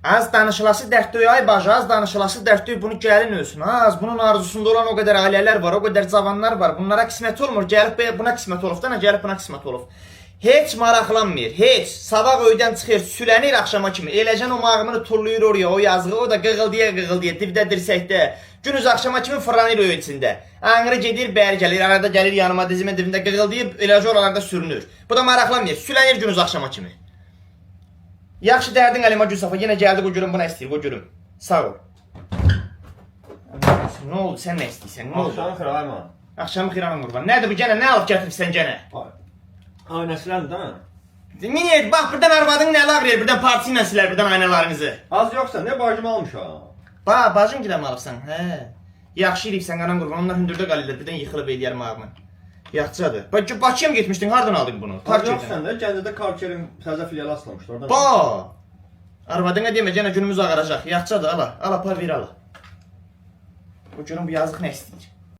Az danışılası dərddir, ay bacı, az danışılası dərddir, bunu gəlin ölsün. Az, bunun arzusunda olan o qədər ailələr var, o qədər cavanlar var. Bunlara qismət olmur, gəlib buna qismət olub da, gəlib buna qismət olub. Heç maraqlanmır, heç. Sabah öydən çıxır, sülənir axşama kimi. Eləcən o mağımını turlayır oraya, o yazığı, o da qığıldaya, divdə dirsəkdə. Günüz axşama kimi fırlanır öyün içində. Anqırı gedir, bəri gəlir, arada gəlir yanıma dizimin dibində qığıldayıb, eləcə oralarda sürünür. Bu da maraqlanmır, sülənir günüz axşama kimi. Yaxşı dərdin Əlimə Gülsafa, yenə gəldi bu gülüm, buna istəyir, bu gülüm. Sağ ol. Nə oldu, sən nə istəyirsən, nə oldu? Axşamı xirayma. Axşamı xiranım qurban. Nədir bu, gənə nə alıb gətiribsən gənə? Aynəsiləndi də. Miniyet, bax, birdən arvadın nə əlaq birdən partisi ilə silər, birdən aynalarınızı. Az yoxsa, nə bacımı almışam? Bax, bacım gilə mi alıbsan, hə? Yaxşı eləyibsən, qanan qurban, onlar hündürdə qalırlar, birdən yıxılıb eləyər mağımı. Yaxçıdır. Bakıya mı getmişdin, hardan aldın bunu? Az yoxsan da, Gəncədə Karkerin təzə filialı açılmışdı, oradan. Bax! Arvadına demə, gənə günümüz ağaracaq. Yaxçıdır, ala, apar ver, ala. Bu görün bu yazıq nə istəyir?